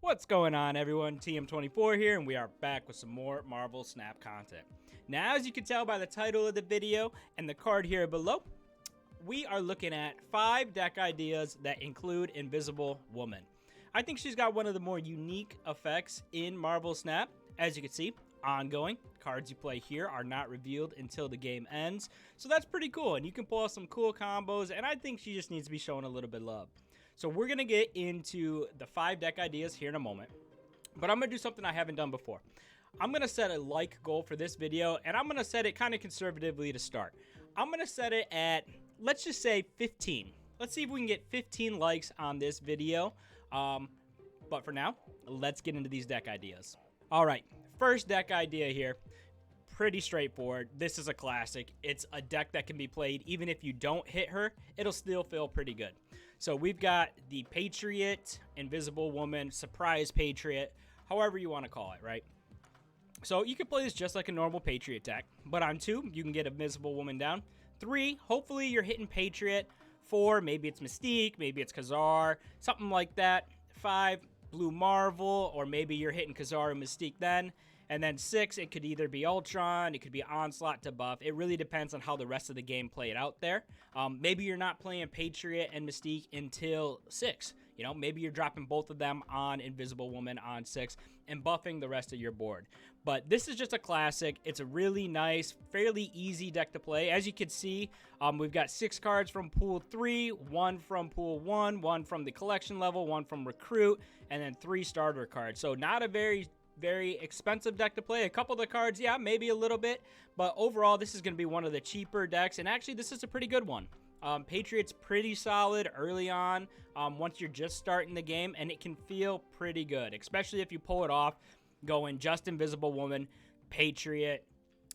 What's going on, everyone? TM24 here, and we are back with some more Marvel Snap content. Now, as you can tell by the title of the video and the card here below, we are looking at 5 deck ideas that include Invisible Woman. I think she's got one of the more unique effects in Marvel Snap. As you can see, ongoing. Cards you play here are not revealed until the game ends, so that's pretty cool, and you can pull off some cool combos, and I think she just needs to be shown a little bit of love. So we're going to get into the 5 deck ideas here in a moment, but I'm going to do something I haven't done before. I'm going to set a like goal for this video, and I'm going to set it kind of conservatively to start. I'm going to set it at, let's just say 15. Let's see if we can get 15 likes on this video. But for now, let's get into these deck ideas. All right, first deck idea here. Pretty straightforward. This is a classic. It's a deck that can be played even if you don't hit her, it'll still feel pretty good. So we've got the Patriot, Invisible Woman, Surprise Patriot, however you want to call it, right? So you can play this just like a normal Patriot deck, but on 2, you can get Invisible Woman down. 3, hopefully you're hitting Patriot. 4, maybe it's Mystique, maybe it's Khazar, something like that. 5, Blue Marvel, or maybe you're hitting Khazar and Mystique then. And then 6, it could either be Ultron, it could be Onslaught to buff. It really depends on how the rest of the game played out there. Maybe you're not playing Patriot and Mystique until 6. You know, maybe you're dropping both of them on Invisible Woman on 6 and buffing the rest of your board. But this is just a classic. It's a really nice, fairly easy deck to play. As you can see, we've got 6 cards from Pool 3, 1 from Pool 1, 1 from the collection level, 1 from Recruit, and then 3 starter cards. So not a very expensive deck to play. A couple of the cards, yeah, maybe a little bit, but overall this is going to be one of the cheaper decks, and actually this is a pretty good one. Patriot's pretty solid early on once you're just starting the game, and it can feel pretty good, especially if you pull it off going just Invisible Woman, Patriot,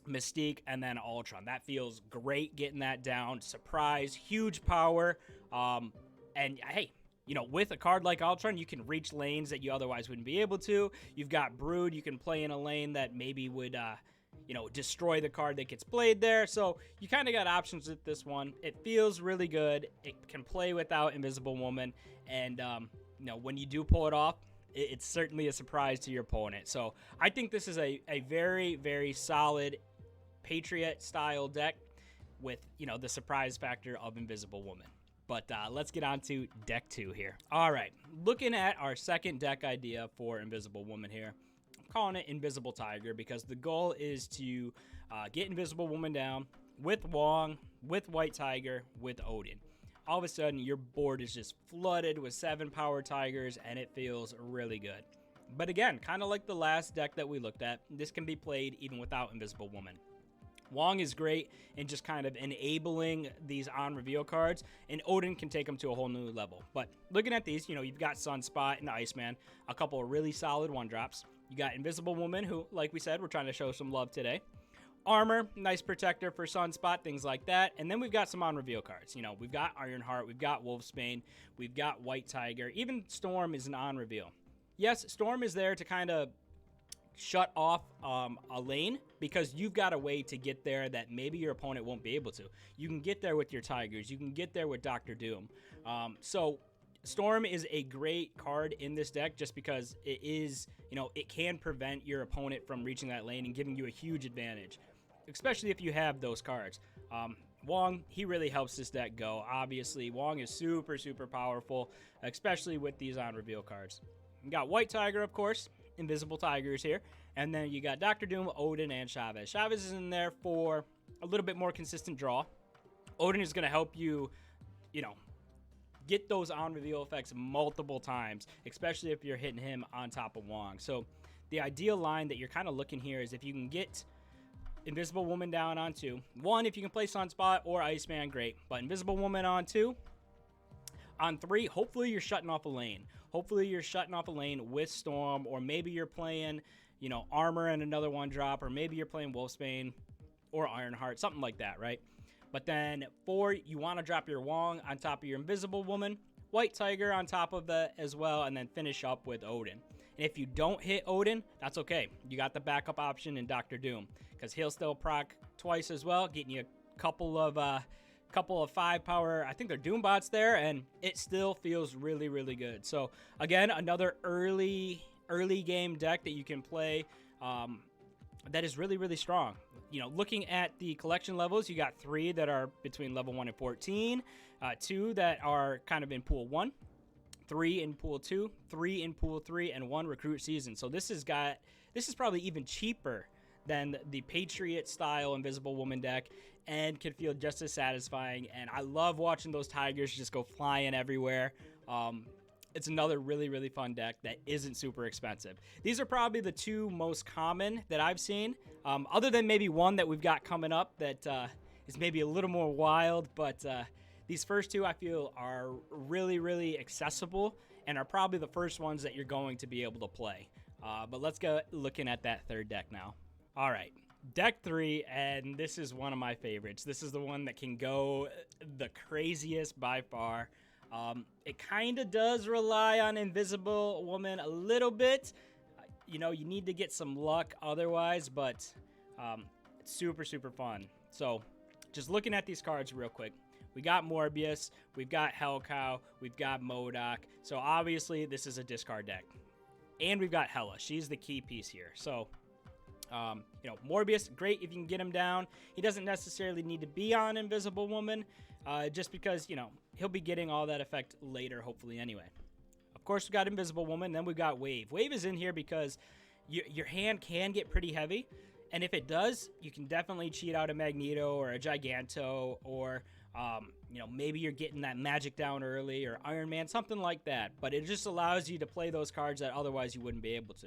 Mystique, and then Ultron. That feels great getting that down. Surprise, huge power, and hey, you know, with a card like Ultron, you can reach lanes that you otherwise wouldn't be able to. You've got Brood. You can play in a lane that maybe would, you know, destroy the card that gets played there. So you kind of got options with this one. It feels really good. It can play without Invisible Woman. And, you know, when you do pull it off, it's certainly a surprise to your opponent. So I think this is a very, very solid Patriot-style deck with, you know, the surprise factor of Invisible Woman. But let's get on to deck 2 here. All right, looking at our second deck idea for Invisible Woman here. I'm calling it Invisible Tiger because the goal is to get Invisible Woman down with Wong, with White Tiger, with Odin. All of a sudden, your board is just flooded with 7 power tigers, and it feels really good. But again, kind of like the last deck that we looked at, this can be played even without Invisible Woman. Wong is great in just kind of enabling these on-reveal cards, and Odin can take them to a whole new level. But looking at these, you know, you've got Sunspot and Iceman, a couple of really solid 1-drops. You got Invisible Woman, who, like we said, we're trying to show some love today. Armor, nice protector for Sunspot, things like that. And then we've got some on-reveal cards. You know, we've got Ironheart, we've got Wolfsbane, we've got White Tiger. Even Storm is an on-reveal. Yes, Storm is there to kind of shut off a lane because you've got a way to get there that maybe your opponent won't be able to. You can get there with your Tigers. You can get there with Dr. Doom. So Storm is a great card in this deck just because it is, you know, it can prevent your opponent from reaching that lane and giving you a huge advantage, especially if you have those cards. Wong, he really helps this deck go. Obviously, Wong is super, super powerful, especially with these on-reveal cards. You got White Tiger, of course. Invisible Tigers here, and then you got Dr. Doom, Odin, and Chavez. Chavez is in there for a little bit more consistent draw. Odin is going to help you, you know, get those on-reveal effects multiple times, especially if you're hitting him on top of Wong. So the ideal line that you're kind of looking here is if you can get Invisible Woman down on 2. 1, if you can play Sunspot or Iceman, great. But Invisible Woman on 2. On 3, hopefully you're shutting off a lane. Hopefully you're shutting off a lane with Storm, or maybe you're playing, you know, Armor and another 1-drop, or maybe you're playing Wolfsbane or Ironheart, something like that, right? But then 4, you want to drop your Wong on top of your Invisible Woman, White Tiger on top of that as well, and then finish up with Odin. And if you don't hit Odin, that's okay. You got the backup option in Dr. Doom, because he'll still proc twice as well, getting you a couple of couple of 5 power, I think they're Doom bots there, and it still feels really, really good. So again, another early game deck that you can play that is really, really strong. You know, looking at the collection levels, you got 3 that are between level 1 and 14, 2 that are kind of in pool 1, 3 in pool 2, 3 in pool 3, and 1 recruit season. So this is probably even cheaper than the Patriot style Invisible Woman deck, and can feel just as satisfying. And I love watching those tigers just go flying everywhere. It's another really, really fun deck that isn't super expensive. These are probably the 2 most common that I've seen, other than maybe one that we've got coming up that is maybe a little more wild. But these first 2 I feel are really, really accessible and are probably the first ones that you're going to be able to play. But let's go looking at that third deck now. All right. Deck 3, and this is one of my favorites. This is the one that can go the craziest by far. It kind of does rely on Invisible Woman a little bit. You know, you need to get some luck otherwise, but it's super, super fun. So just looking at these cards real quick. We got Morbius, we've got Hellcow, we've got MODOK. So obviously this is a discard deck. And we've got Hela. She's the key piece here. So you know, Morbius, great if you can get him down. He doesn't necessarily need to be on Invisible Woman, just because, you know, he'll be getting all that effect later, hopefully, anyway. Of course, we got Invisible Woman, then we've got Wave. Wave is in here because your hand can get pretty heavy, and if it does, you can definitely cheat out a Magneto or a Giganto, or, you know, maybe you're getting that magic down early, or Iron Man, something like that. But it just allows you to play those cards that otherwise you wouldn't be able to.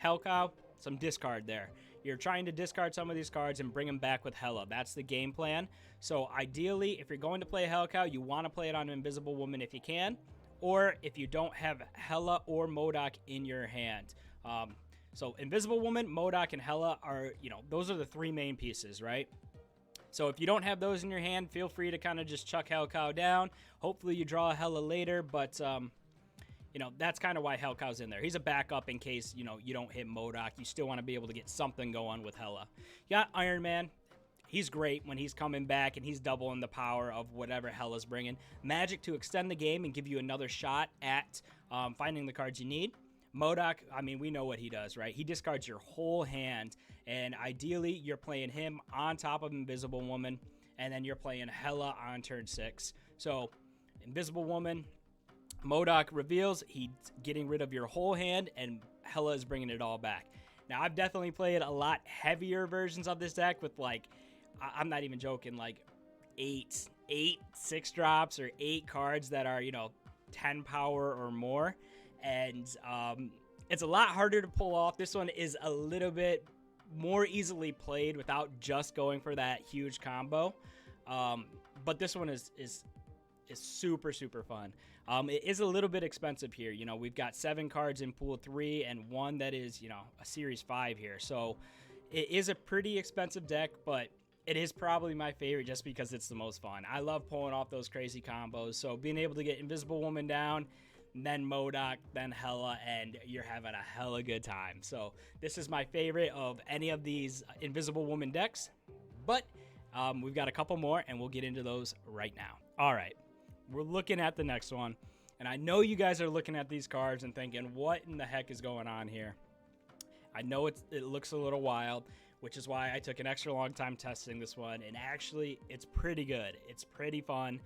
Hellcow, some discard there. You're trying to discard some of these cards and bring them back with Hela. That's the game plan. So ideally, if you're going to play Hellcow, you want to play it on Invisible Woman if you can, or if you don't have Hela or MODOK in your hand. So Invisible Woman, MODOK, and Hela are, you know, those are the 3 main pieces, right? So if you don't have those in your hand, feel free to kind of just chuck Hellcow down. Hopefully you draw a Hela later, but you know, that's kind of why Hellcow's in there. He's a backup in case, you know, you don't hit MODOK. You still want to be able to get something going with Hela. You got Iron Man. He's great when he's coming back and he's doubling the power of whatever Hela's bringing. Magic to extend the game and give you another shot at finding the cards you need. MODOK, I mean, we know what he does, right? He discards your whole hand, and ideally you're playing him on top of Invisible Woman, and then you're playing Hela on turn 6. So Invisible Woman, MODOK reveals, he's getting rid of your whole hand, and Hela is bringing it all back. Now, I've definitely played a lot heavier versions of this deck with, like, I'm not even joking, like 8 6-drops or 8 cards that are, you know, 10 power or more. And it's a lot harder to pull off. This one is a little bit more easily played without just going for that huge combo. But this one is super, super fun. It is a little bit expensive here. You know, we've got 7 cards in pool 3 and 1 that is, you know, a series 5 here. So it is a pretty expensive deck, but it is probably my favorite just because it's the most fun. I love pulling off those crazy combos. So being able to get Invisible Woman down, then MODOK, then Hela, and you're having a hella good time. So this is my favorite of any of these Invisible Woman decks. But we've got a couple more, and we'll get into those right now. All right. We're looking at the next one, and I know you guys are looking at these cards and thinking, what in the heck is going on here? I know it looks a little wild, which is why I took an extra long time testing this one, and actually, it's pretty good. It's pretty fun.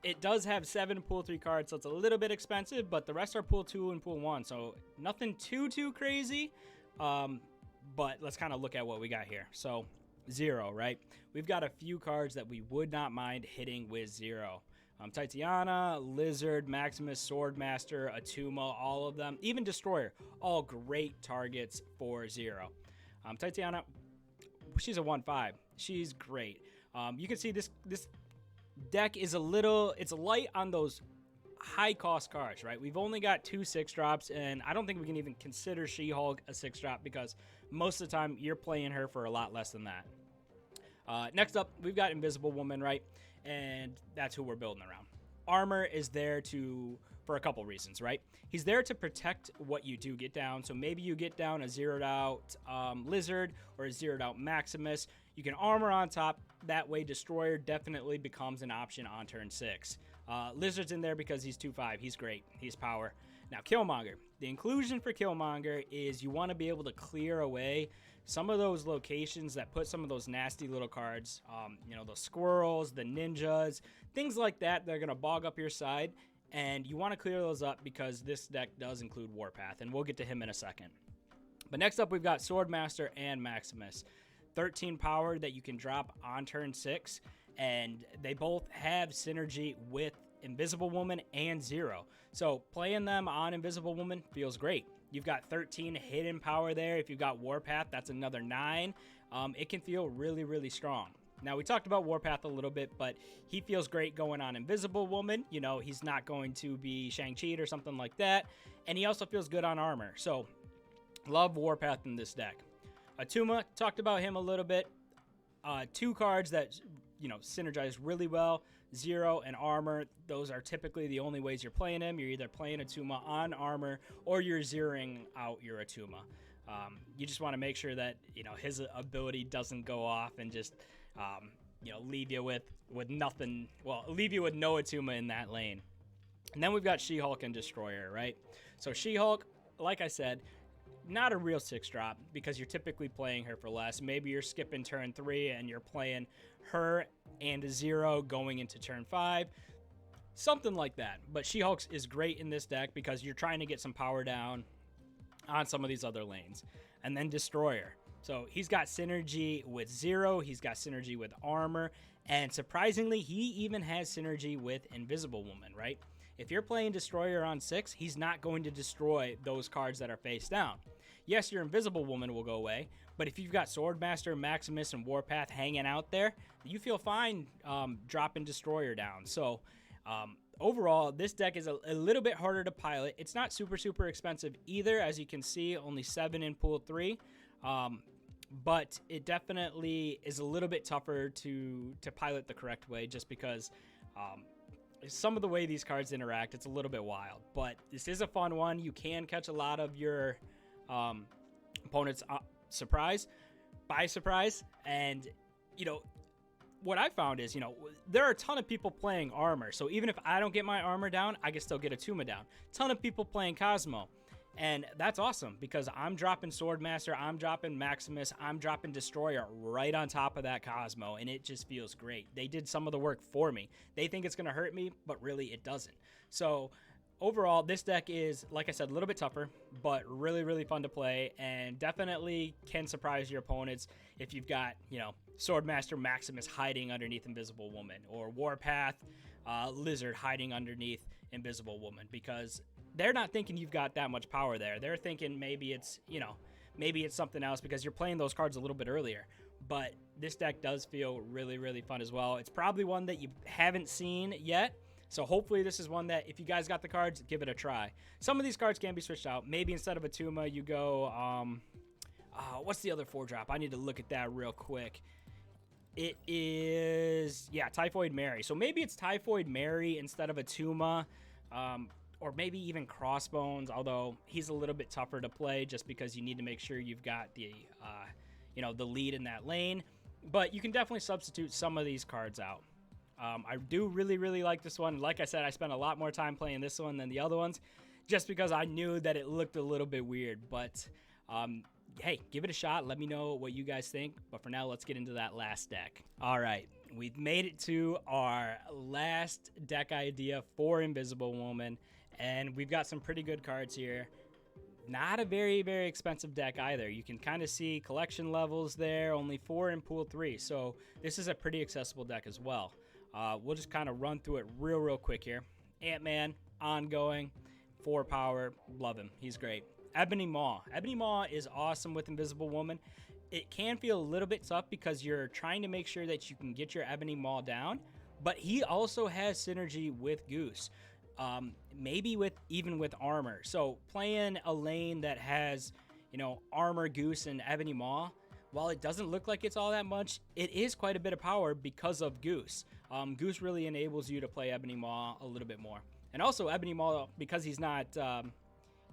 It does have 7 pool 3 cards, so it's a little bit expensive, but the rest are pool 2 and pool 1, so nothing too crazy, but let's kind of look at what we got here. So, 0, right? We've got a few cards that we would not mind hitting with 0. Titania, Lizard, Maximus, Swordmaster, Atuma, all of them, even Destroyer, all great targets for 0. Titania, she's a 1/5. She's great. You can see this deck is it's light on those high cost cards, right? We've only got 2 6-drops, and I don't think we can even consider She-Hulk a 6-drop because most of the time you're playing her for a lot less than that. Next up, we've got Invisible Woman, right? And that's who we're building around. Armor is there for a couple reasons, right? He's there to protect what you do get down. So maybe you get down a 0'd out Lizard or a 0'd out Maximus. You can armor on top. that way Destroyer definitely becomes an option on turn 6. Lizard's in there because he's 2/5. He's great. He's power. Now, Killmonger. The inclusion for Killmonger is you want to be able to clear away some of those locations that put some of those nasty little cards, those squirrels, the ninjas, things like that. They're going to bog up your side, and you want to clear those up because this deck does include Warpath, and we'll get to him in a second. But next up, we've got Swordmaster and Maximus. 13 power that you can drop on turn 6, and they both have synergy with Invisible Woman and Zero. So playing them on Invisible Woman feels great. You've got 13 hidden power there. If you've got Warpath, that's another 9. It can feel really, really strong. Now, we talked about Warpath a little bit, but he feels great going on Invisible Woman. You know, he's not going to be Shang-Chi or something like that. And he also feels good on armor. So, love Warpath in this deck. Atuma, talked about him a little bit. 2 cards that, synergize really well. Zero and armor, those are typically the only ways you're playing him. You're either playing Atuma on armor or you're zeroing out your Atuma. You just want to make sure that, his ability doesn't go off and just, leave you with nothing. Well, leave you with no Atuma in that lane. And then we've got She-Hulk and Destroyer, right? So She-Hulk, like I said, not a real 6-drop because you're typically playing her for less. Maybe you're skipping turn 3 and you're playing her and a 0 going into turn 5. Something like that. But She-Hulk is great in this deck because you're trying to get some power down on some of these other lanes. And then Destroyer. So he's got synergy with 0. He's got synergy with armor. And surprisingly, he even has synergy with Invisible Woman, right? If you're playing Destroyer on 6, he's not going to destroy those cards that are face down. Yes, your Invisible Woman will go away, but if you've got Swordmaster, Maximus, and Warpath hanging out there, you feel fine dropping Destroyer down. So overall, this deck is a little bit harder to pilot. It's not super, super expensive either. As you can see, only 7 in pool 3. But it definitely is a little bit tougher to pilot the correct way just because some of the way these cards interact, it's a little bit wild. But this is a fun one. You can catch a lot of your opponents by surprise. And, what I found is, there are a ton of people playing armor. So even if I don't get my armor down, I can still get Atuma down. Ton of people playing Cosmo. And that's awesome because I'm dropping Swordmaster, I'm dropping Maximus, I'm dropping Destroyer right on top of that Cosmo, and it just feels great. They did some of the work for me. They think it's going to hurt me, but really it doesn't. So overall, this deck is, like I said, a little bit tougher, but really, really fun to play and definitely can surprise your opponents if you've got, Swordmaster Maximus hiding underneath Invisible Woman or Warpath Lizard hiding underneath Invisible Woman because they're not thinking you've got that much power there. They're thinking maybe it's, maybe it's something else because you're playing those cards a little bit earlier. But this deck does feel really, really fun as well. It's probably one that you haven't seen yet. So hopefully this is one that if you guys got the cards, give it a try. Some of these cards can be switched out. Maybe instead of Atuma, you go, what's the other 4-drop? I need to look at that real quick. It is, Typhoid Mary. So maybe it's Typhoid Mary instead of Atuma. Or maybe even Crossbones, although he's a little bit tougher to play just because you need to make sure you've got the, the lead in that lane. But you can definitely substitute some of these cards out. I do really, really like this one. Like I said, I spent a lot more time playing this one than the other ones just because I knew that it looked a little bit weird. But, hey, give it a shot. Let me know what you guys think. But for now, let's get into that last deck. All right. We've made it to our last deck idea for Invisible Woman. And we've got some pretty good cards here. Not a very, very expensive deck either. You can kind of see collection levels there. Only 4 in pool 3. So this is a pretty accessible deck as well. We'll just kind of run through it real quick here. Ant-Man, ongoing, 4 power. Love him. He's great. Ebony Maw. Ebony Maw is awesome with Invisible Woman. It can feel a little bit tough because you're trying to make sure that you can get your Ebony Maw down. But he also has synergy with Goose. Maybe even with armor. So playing a lane that has, armor, Goose, and Ebony Maw, while it doesn't look like it's all that much, it is quite a bit of power because of Goose. Goose really enables you to play Ebony Maw a little bit more. And also Ebony Maw, because he's not,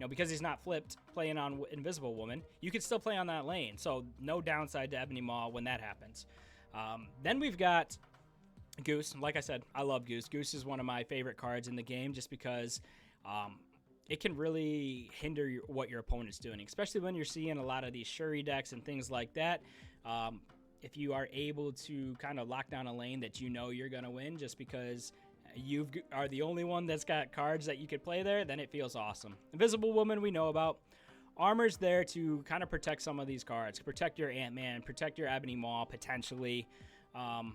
because he's not flipped playing on Invisible Woman, you can still play on that lane. So no downside to Ebony Maw when that happens. Then we've got Goose. Like I said, I love Goose. Goose is one of my favorite cards in the game just because it can really hinder what your opponent's doing, especially when you're seeing a lot of these Shuri decks and things like that. If you are able to kind of lock down a lane that you know you're going to win just because you are the only one that's got cards that you could play there, then it feels awesome. Invisible Woman we know about. Armor's there to kind of protect some of these cards. Protect your Ant-Man, protect your Ebony Maw, potentially. And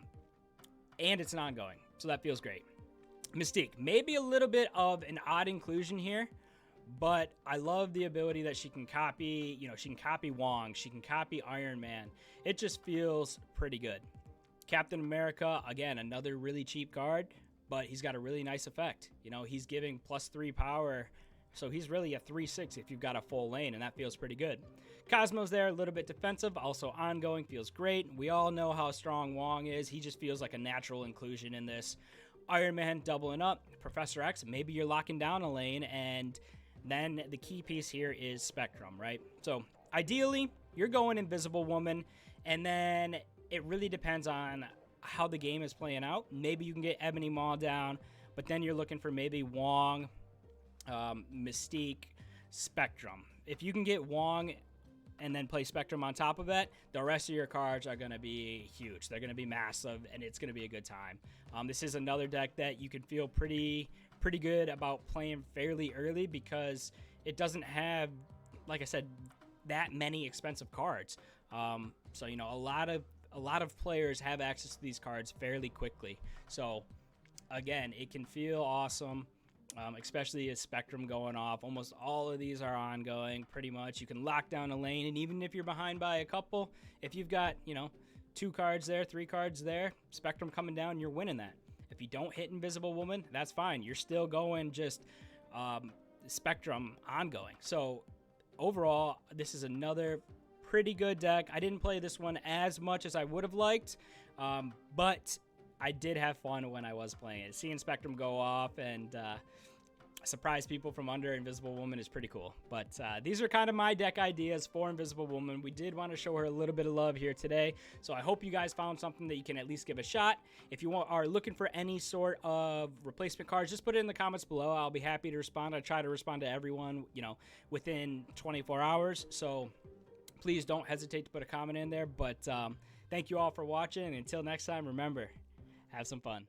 it's an ongoing, so that feels great. Mystique, maybe a little bit of an odd inclusion here, but I love the ability that she can copy, she can copy Wong, she can copy Iron Man. It just feels pretty good. Captain America, again, another really cheap card, but he's got a really nice effect. He's giving +3 power, so he's really a 3/6 if you've got a full lane, and that feels pretty good. Cosmo's there, a little bit defensive, also ongoing, feels great. We all know how strong Wong is. He just feels like a natural inclusion in this. Iron Man doubling up. Professor X, maybe you're locking down a lane, and then the key piece here is Spectrum, right? So ideally, you're going Invisible Woman, and then it really depends on how the game is playing out. Maybe you can get Ebony Maw down, but then you're looking for maybe Wong, Mystique, Spectrum. If you can get Wong and then play Spectrum on top of it, the rest of your cards are going to be huge. They're going to be massive, and it's going to be a good time. This is another deck that you can feel pretty good about playing fairly early because it doesn't have, like I said, that many expensive cards. So a lot of players have access to these cards fairly quickly. So again, it can feel awesome. Especially as Spectrum going off. Almost all of these are ongoing, pretty much. You can lock down a lane, and even if you're behind by a couple, if you've got, 2 cards there, 3 cards there, Spectrum coming down, you're winning that. If you don't hit Invisible Woman, that's fine. You're still going just Spectrum ongoing. So overall, this is another pretty good deck. I didn't play this one as much as I would have liked, but I did have fun when I was playing it. Seeing Spectrum go off and surprise people from under Invisible Woman is pretty cool. But these are kind of my deck ideas for Invisible Woman. We did want to show her a little bit of love here today, so I hope you guys found something that you can at least give a shot. If you are looking for any sort of replacement cards, just put it in the comments below. I'll be happy to respond. I try to respond to everyone, within 24 hours. So please don't hesitate to put a comment in there. But thank you all for watching. And until next time, remember, have some fun.